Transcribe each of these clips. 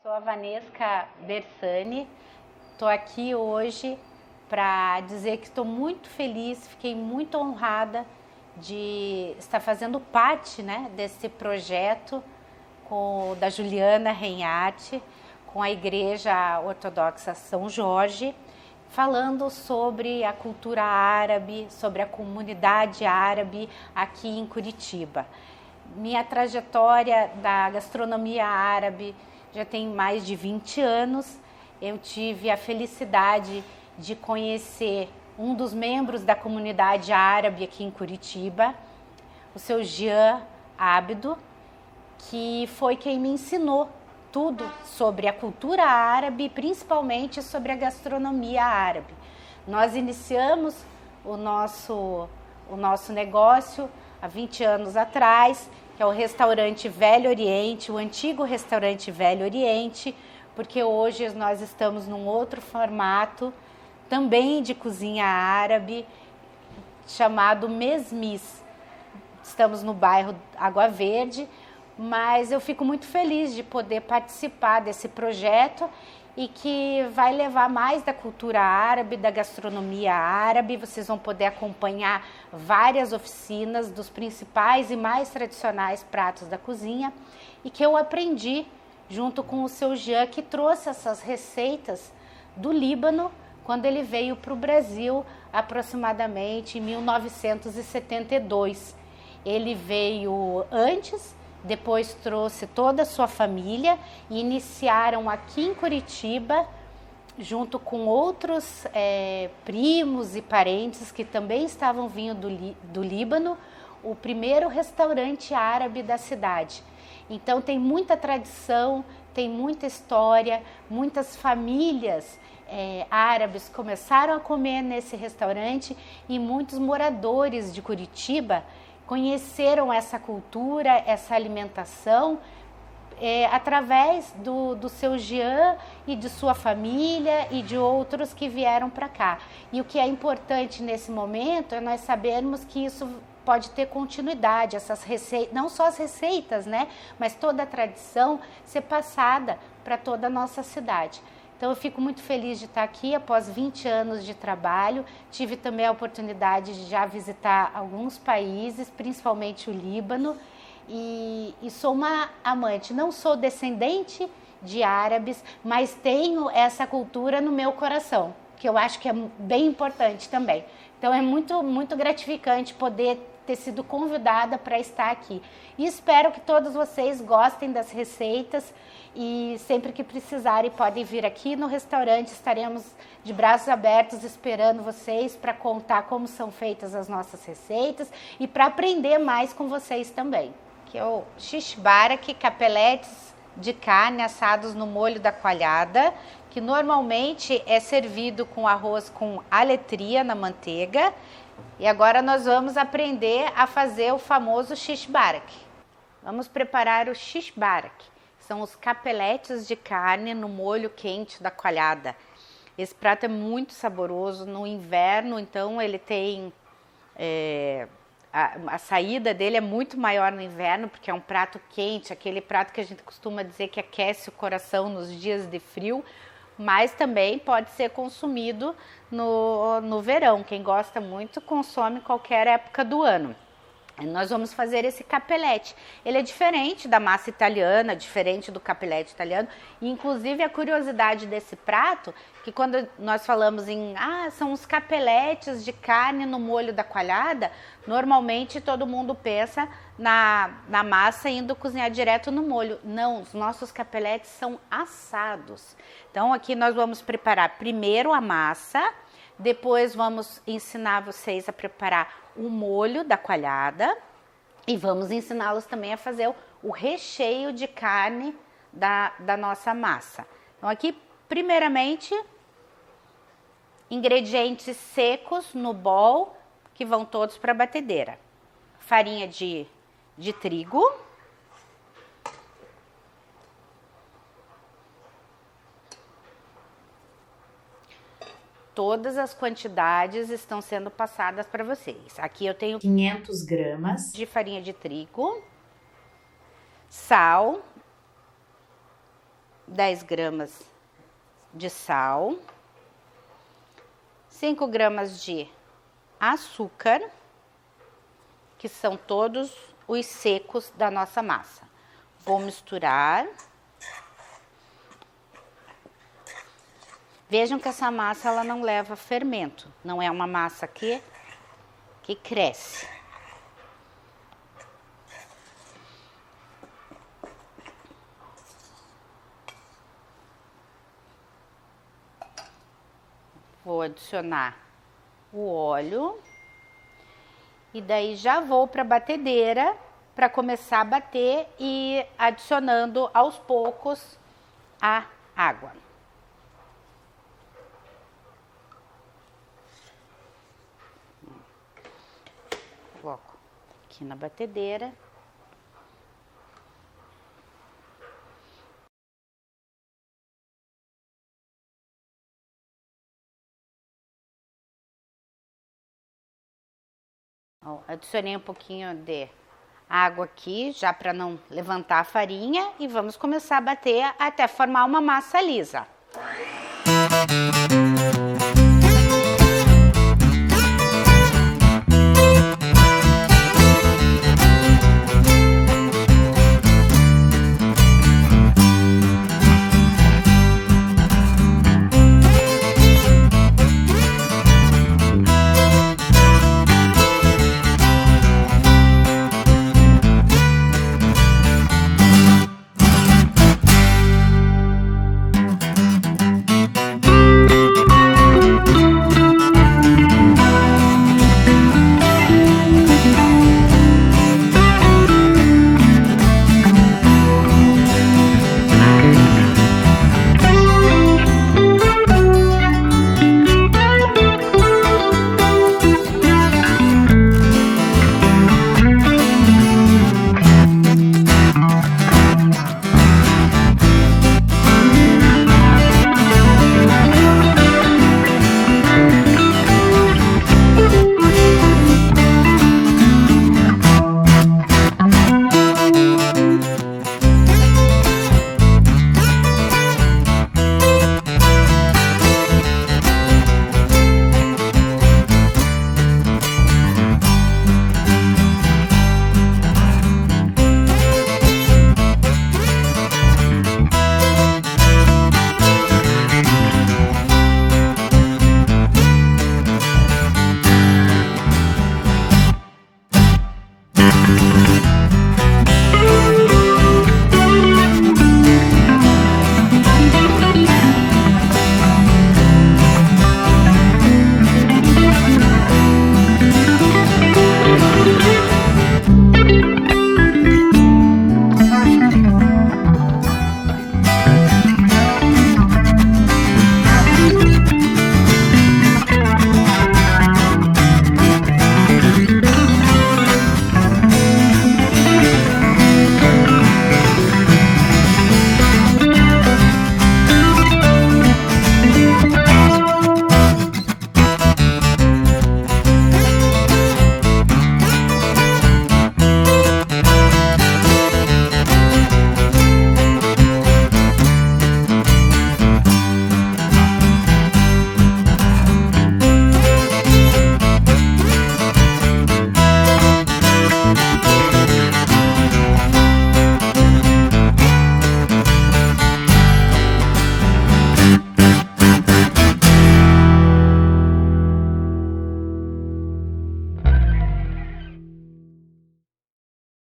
Sou a Vanesca Bersani, estou aqui hoje para dizer que estou muito feliz, fiquei muito honrada de estar fazendo parte, desse projeto da Juliana Reinhardt, com a Igreja Ortodoxa São Jorge, falando sobre a cultura árabe, sobre a comunidade árabe aqui em Curitiba. Minha trajetória da gastronomia árabe já tem mais de 20 anos. Eu tive a felicidade de conhecer um dos membros da comunidade árabe aqui em Curitiba, o seu Jean Abdo, que foi quem me ensinou tudo sobre a cultura árabe, principalmente sobre a gastronomia árabe. Nós iniciamos o nosso negócio há 20 anos atrás, que é o restaurante Velho Oriente, o antigo restaurante Velho Oriente, porque hoje nós estamos num outro formato, também de cozinha árabe, chamado Mesmis. Estamos no bairro Água Verde, mas eu fico muito feliz de poder participar desse projeto e que vai levar mais da cultura árabe, da gastronomia árabe. Vocês vão poder acompanhar várias oficinas dos principais e mais tradicionais pratos da cozinha e que eu aprendi junto com o seu Jean, que trouxe essas receitas do Líbano quando ele veio para o Brasil aproximadamente em 1972. Ele veio antes, depois trouxe toda a sua família e iniciaram aqui em Curitiba, junto com outros primos e parentes que também estavam vindo do Líbano, o primeiro restaurante árabe da cidade. Então tem muita tradição, tem muita história, muitas famílias árabes começaram a comer nesse restaurante e muitos moradores de Curitiba conheceram essa cultura, essa alimentação através do seu Jean e de sua família e de outros que vieram para cá. E o que é importante nesse momento é nós sabermos que isso pode ter continuidade, essas receitas, não só as receitas, mas toda a tradição ser passada para toda a nossa cidade. Então eu fico muito feliz de estar aqui após 20 anos de trabalho. Tive também a oportunidade de já visitar alguns países, principalmente o Líbano, e sou uma amante. Não sou descendente de árabes, mas tenho essa cultura no meu coração, que eu acho que é bem importante também. Então é muito, muito gratificante poder ter sido convidada para estar aqui. E espero que todos vocês gostem das receitas e sempre que precisarem podem vir aqui no restaurante, estaremos de braços abertos esperando vocês para contar como são feitas as nossas receitas e para aprender mais com vocês também. Que é o shish barak, capeletes de carne assados no molho da coalhada, que normalmente é servido com arroz com aletria na manteiga. E agora nós vamos aprender a fazer o famoso shish barak. Vamos preparar o shish barak. São os capeletes de carne no molho quente da coalhada. Esse prato é muito saboroso no inverno, então ele tem... a saída dele é muito maior no inverno, porque é um prato quente, aquele prato que a gente costuma dizer que aquece o coração nos dias de frio, mas também pode ser consumido no verão. Quem gosta muito consome em qualquer época do ano. Nós vamos fazer esse capelete. Ele é diferente da massa italiana, diferente do capelete italiano. E, inclusive, a curiosidade desse prato, que quando nós falamos são os capeletes de carne no molho da coalhada, normalmente todo mundo pensa na massa indo cozinhar direto no molho. Não, os nossos capeletes são assados. Então, aqui nós vamos preparar primeiro a massa, depois vamos ensinar vocês a preparar o molho da coalhada e vamos ensiná-los também a fazer o recheio de carne da nossa massa. Então aqui, primeiramente, ingredientes secos no bowl, que vão todos para a batedeira. Farinha de trigo. Todas as quantidades estão sendo passadas para vocês. Aqui eu tenho 500 gramas de farinha de trigo, sal, 10 gramas de sal, 5 gramas de açúcar, que são todos os secos da nossa massa. Vou misturar. Vejam que essa massa ela não leva fermento, não é uma massa que cresce. Vou adicionar o óleo e daí já vou para a batedeira para começar a bater e adicionando aos poucos a água. Coloco aqui na batedeira. Adicionei um pouquinho de água aqui, já para não levantar a farinha, e vamos começar a bater até formar uma massa lisa.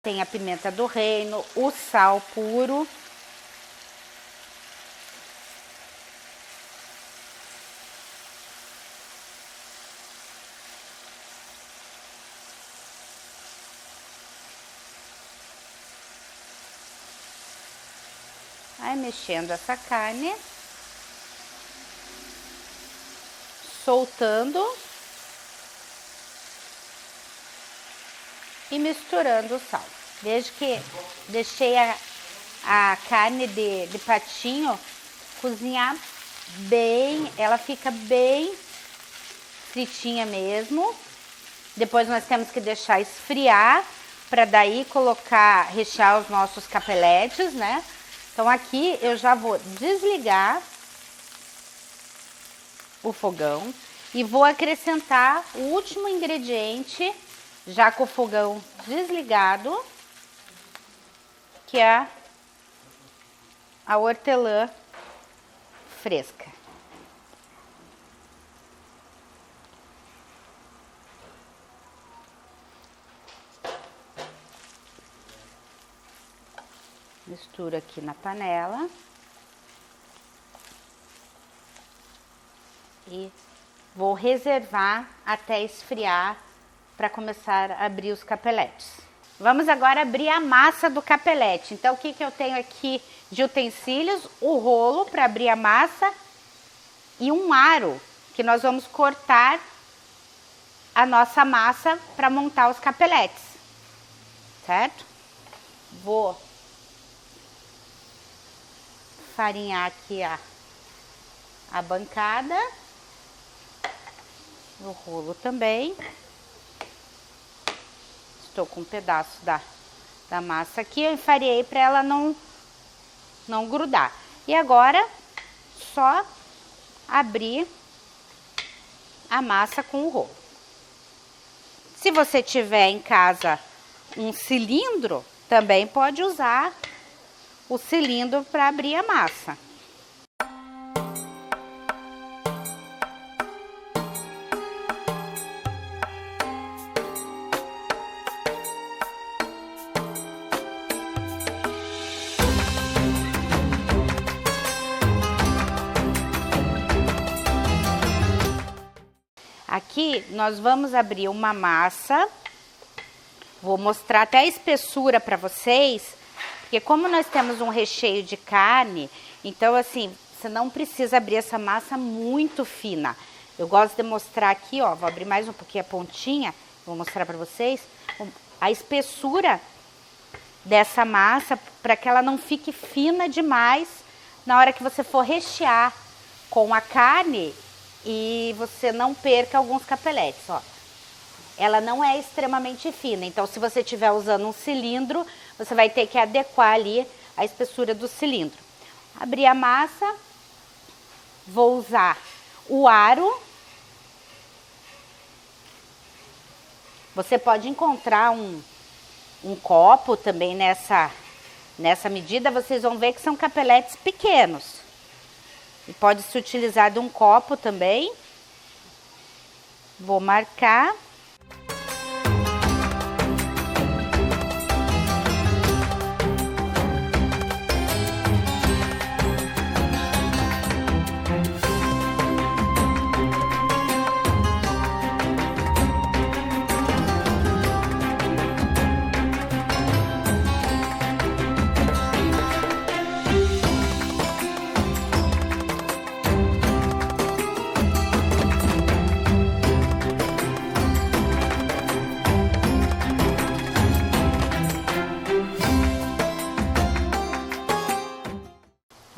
Tem a pimenta do reino, o sal puro. Aí mexendo essa carne, soltando e misturando o sal. Veja que deixei a carne de patinho cozinhar bem, ela fica bem fritinha mesmo. Depois nós temos que deixar esfriar para daí rechear os nossos capeletes, né? Então aqui eu já vou desligar o fogão e vou acrescentar o último ingrediente, já com o fogão desligado, que é a hortelã fresca. Misturo aqui na panela. E vou reservar até esfriar para começar a abrir os capeletes. Vamos agora abrir a massa do capelete. Então, o que eu tenho aqui de utensílios? O rolo para abrir a massa e um aro que nós vamos cortar a nossa massa para montar os capeletes, certo? Vou farinhar aqui a bancada, o rolo também. Estou com um pedaço da massa aqui, eu enfarinhei para ela não grudar. E agora, só abrir a massa com o rolo. Se você tiver em casa um cilindro, também pode usar o cilindro para abrir a massa. Aqui nós vamos abrir uma massa, vou mostrar até a espessura para vocês, porque como nós temos um recheio de carne, então assim, você não precisa abrir essa massa muito fina. Eu gosto de mostrar aqui, ó, vou abrir mais um pouquinho a pontinha, vou mostrar para vocês a espessura dessa massa, para que ela não fique fina demais na hora que você for rechear com a carne e você não perca alguns capeletes, ó. Ela não é extremamente fina, então se você estiver usando um cilindro, você vai ter que adequar ali a espessura do cilindro. Abrir a massa, vou usar o aro. Você pode encontrar um copo também nessa medida, vocês vão ver que são capeletes pequenos. E pode se utilizar de um copo também. Vou marcar.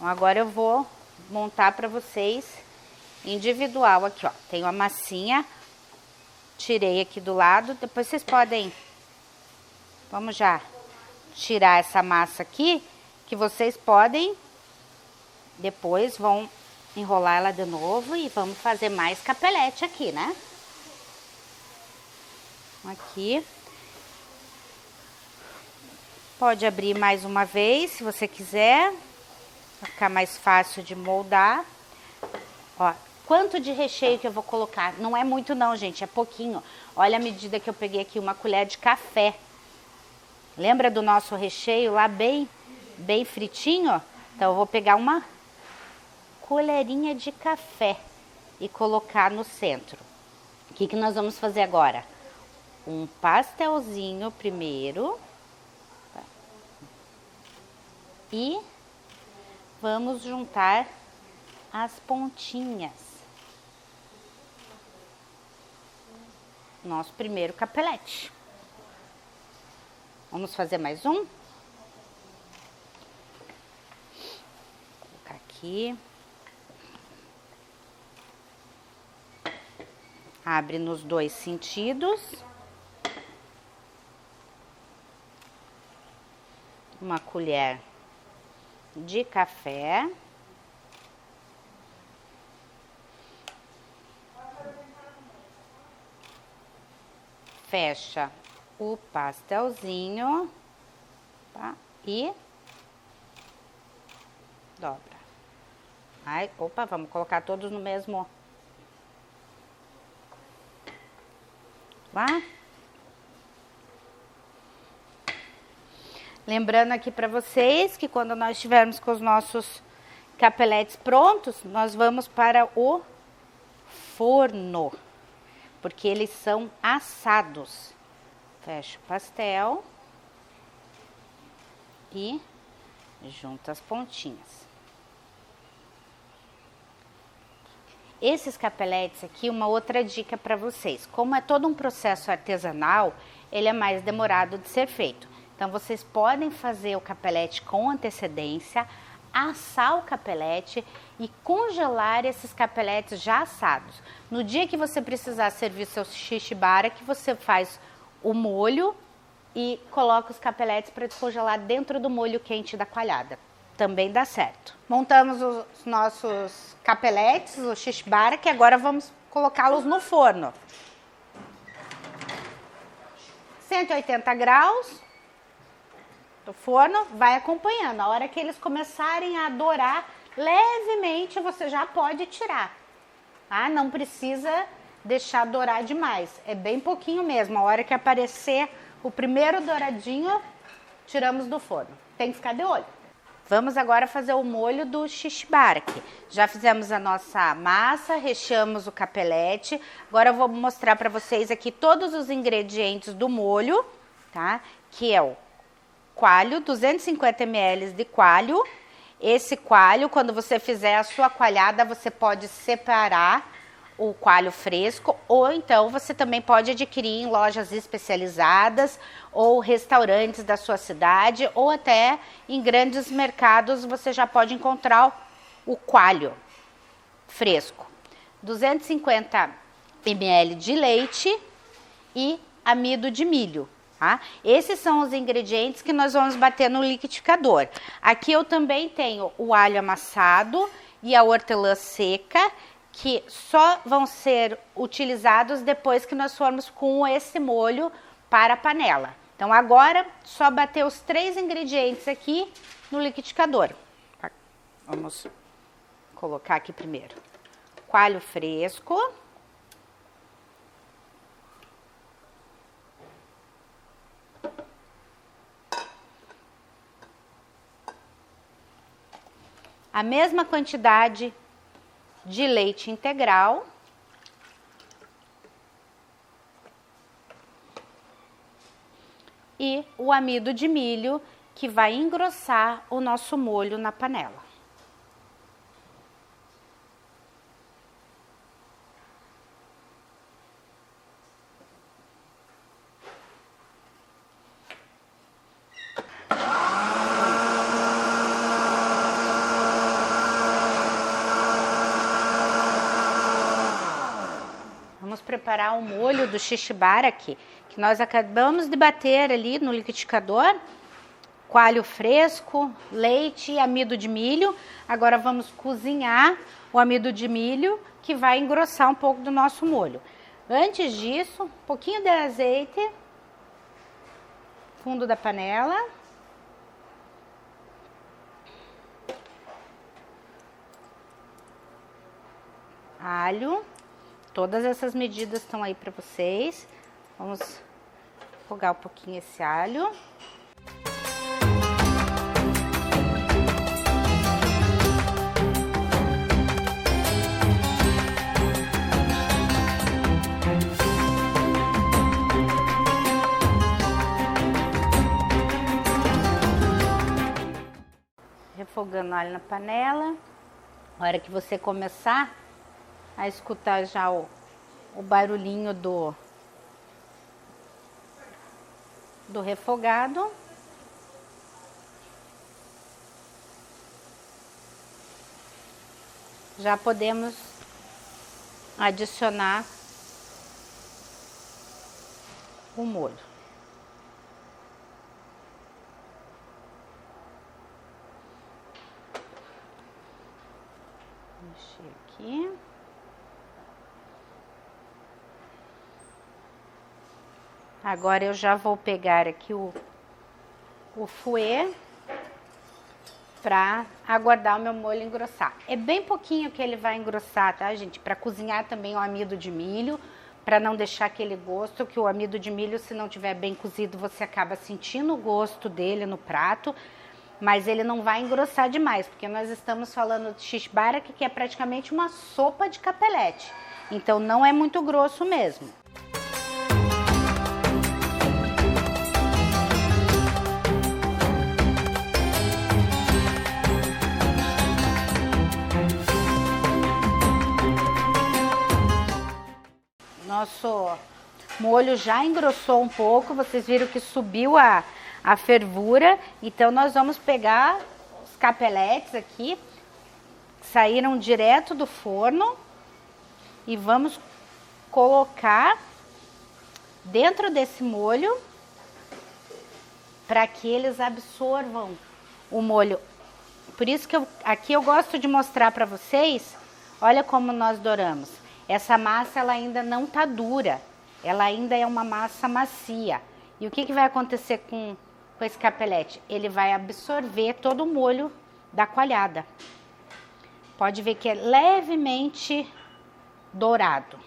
Agora eu vou montar para vocês individual aqui, ó. Tenho a massinha, tirei aqui do lado, depois vocês podem... Vamos já tirar essa massa aqui, que vocês podem... Depois vão enrolar ela de novo e vamos fazer mais capelete aqui, né? Aqui. Pode abrir mais uma vez, se você quiser. Vai ficar mais fácil de moldar. Ó, quanto de recheio que eu vou colocar? Não é muito não, gente, é pouquinho. Olha a medida que eu peguei aqui, uma colher de café. Lembra do nosso recheio lá bem fritinho? Então eu vou pegar uma colherinha de café e colocar no centro. O que nós vamos fazer agora? Um pastelzinho primeiro. E... vamos juntar as pontinhas. Nosso primeiro capelete. Vamos fazer mais um? Vou colocar aqui. Abre nos dois sentidos. Uma colher de café. Fecha o pastelzinho, tá? E dobra. Aí, opa, vamos colocar todos no mesmo. Lá. Lembrando aqui para vocês que quando nós estivermos com os nossos capeletes prontos, nós vamos para o forno, porque eles são assados. Fecha o pastel e junta as pontinhas. Esses capeletes aqui, uma outra dica para vocês. Como é todo um processo artesanal, ele é mais demorado de ser feito. Então, vocês podem fazer o capelete com antecedência, assar o capelete e congelar esses capeletes já assados. No dia que você precisar servir seu shishibara, que você faz o molho e coloca os capeletes para descongelar dentro do molho quente da coalhada. Também dá certo. Montamos os nossos capeletes, o shishibara, que agora vamos colocá-los no forno. 180 graus. O forno vai acompanhando. A hora que eles começarem a dourar levemente, você já pode tirar. Tá? Não precisa deixar dourar demais. É bem pouquinho mesmo. A hora que aparecer o primeiro douradinho, tiramos do forno. Tem que ficar de olho. Vamos agora fazer o molho do shishibara aqui. Já fizemos a nossa massa, recheamos o capelete. Agora eu vou mostrar para vocês aqui todos os ingredientes do molho, tá? Que é o coalho, 250 ml de coalho. Esse coalho, quando você fizer a sua coalhada, você pode separar o coalho fresco, ou então você também pode adquirir em lojas especializadas ou restaurantes da sua cidade, ou até em grandes mercados você já pode encontrar o coalho fresco. 250 ml de leite e amido de milho. Tá? Esses são os ingredientes que nós vamos bater no liquidificador. Aqui eu também tenho o alho amassado e a hortelã seca, que só vão ser utilizados depois que nós formos com esse molho para a panela. Então agora, só bater os 3 ingredientes aqui no liquidificador. Vamos colocar aqui primeiro coalho fresco. A mesma quantidade de leite integral. E o amido de milho, que vai engrossar o nosso molho na panela. Vamos preparar o molho do shishibara aqui, que nós acabamos de bater ali no liquidificador. Coalho fresco, leite e amido de milho. Agora vamos cozinhar o amido de milho, que vai engrossar um pouco do nosso molho. Antes disso, um pouquinho de azeite, fundo da panela. Alho. Todas essas medidas estão aí para vocês. Vamos refogar um pouquinho esse alho. Refogando alho na panela. Na hora que você começar a escutar já o barulhinho do refogado. Já podemos adicionar o molho. Agora eu já vou pegar aqui o fouet para aguardar o meu molho engrossar. É bem pouquinho que ele vai engrossar, tá, gente? Para cozinhar também o amido de milho, para não deixar aquele gosto, que o amido de milho, se não tiver bem cozido, você acaba sentindo o gosto dele no prato, mas ele não vai engrossar demais, porque nós estamos falando de shish barak, que é praticamente uma sopa de capelete. Então não é muito grosso mesmo. Nosso molho já engrossou um pouco, vocês viram que subiu a fervura. Então nós vamos pegar os capeletes aqui, que saíram direto do forno, e vamos colocar dentro desse molho para que eles absorvam o molho. Por isso que aqui eu gosto de mostrar para vocês, olha como nós douramos. Essa massa ela ainda não tá dura, ela ainda é uma massa macia. E o que vai acontecer com esse capelete? Ele vai absorver todo o molho da coalhada. Pode ver que é levemente dourado.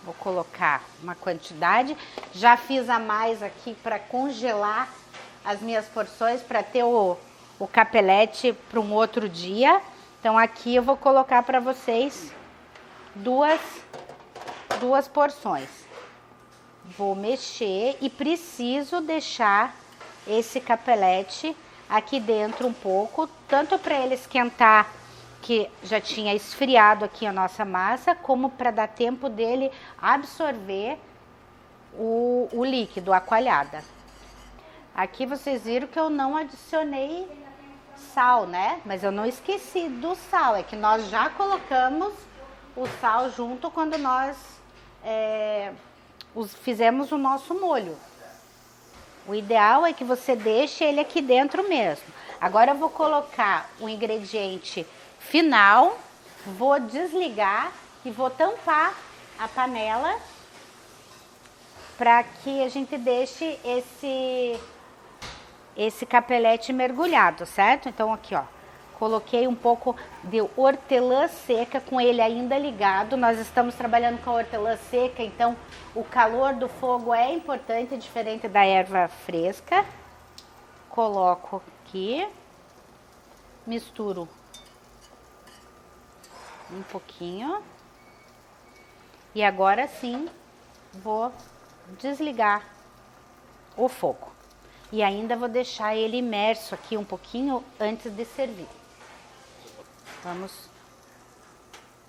Vou colocar uma quantidade. Já fiz a mais aqui para congelar as minhas porções, para ter o capelete para um outro dia. Então aqui eu vou colocar para vocês duas porções. Vou mexer e preciso deixar esse capelete aqui dentro um pouco, tanto para ele esquentar, que já tinha esfriado aqui a nossa massa, como para dar tempo dele absorver o líquido, a coalhada. Aqui vocês viram que eu não adicionei sal, né? Mas eu não esqueci do sal, é que nós já colocamos o sal junto quando nós fizemos o nosso molho. O ideal é que você deixe ele aqui dentro mesmo. Agora eu vou colocar o ingrediente final, vou desligar e vou tampar a panela para que a gente deixe esse capelete mergulhado, certo? Então aqui, ó, coloquei um pouco de hortelã seca com ele ainda ligado. Nós estamos trabalhando com a hortelã seca, então o calor do fogo é importante, diferente da erva fresca. Coloco aqui, misturo um pouquinho e agora sim vou desligar o fogo. E ainda vou deixar ele imerso aqui um pouquinho antes de servir. Vamos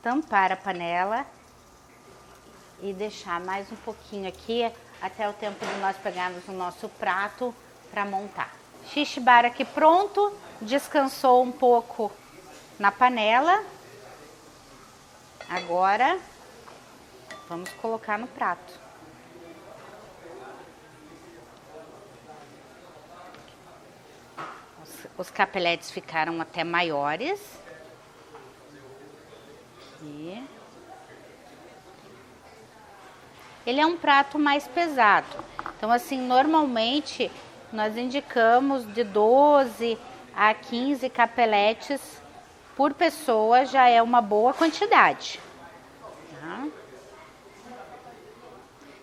tampar a panela e deixar mais um pouquinho aqui até o tempo de nós pegarmos o nosso prato para montar. Shish barak pronto, descansou um pouco na panela. Agora vamos colocar no prato. Os capeletes ficaram até maiores. Aqui. Ele é um prato mais pesado. Então, assim, normalmente nós indicamos de 12 a 15 capeletes por pessoa, já é uma boa quantidade. Tá?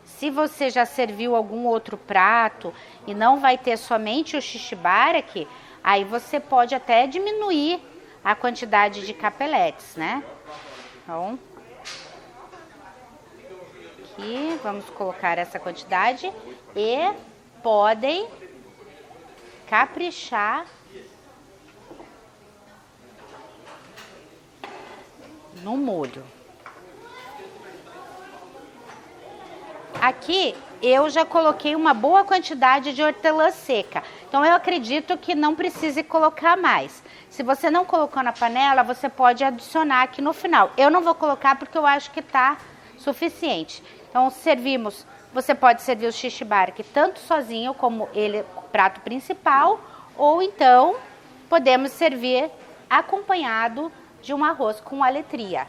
Se você já serviu algum outro prato e não vai ter somente o shish barak, aí você pode até diminuir a quantidade de capeletes, né? Então, aqui vamos colocar essa quantidade e podem caprichar no molho. Aqui eu já coloquei uma boa quantidade de hortelã seca, então eu acredito que não precise colocar mais. Se você não colocou na panela, você pode adicionar aqui no final. Eu não vou colocar porque eu acho que tá suficiente. Então servimos, você pode servir o shish barak tanto sozinho como ele prato principal, ou então podemos servir acompanhado de um arroz com aletria.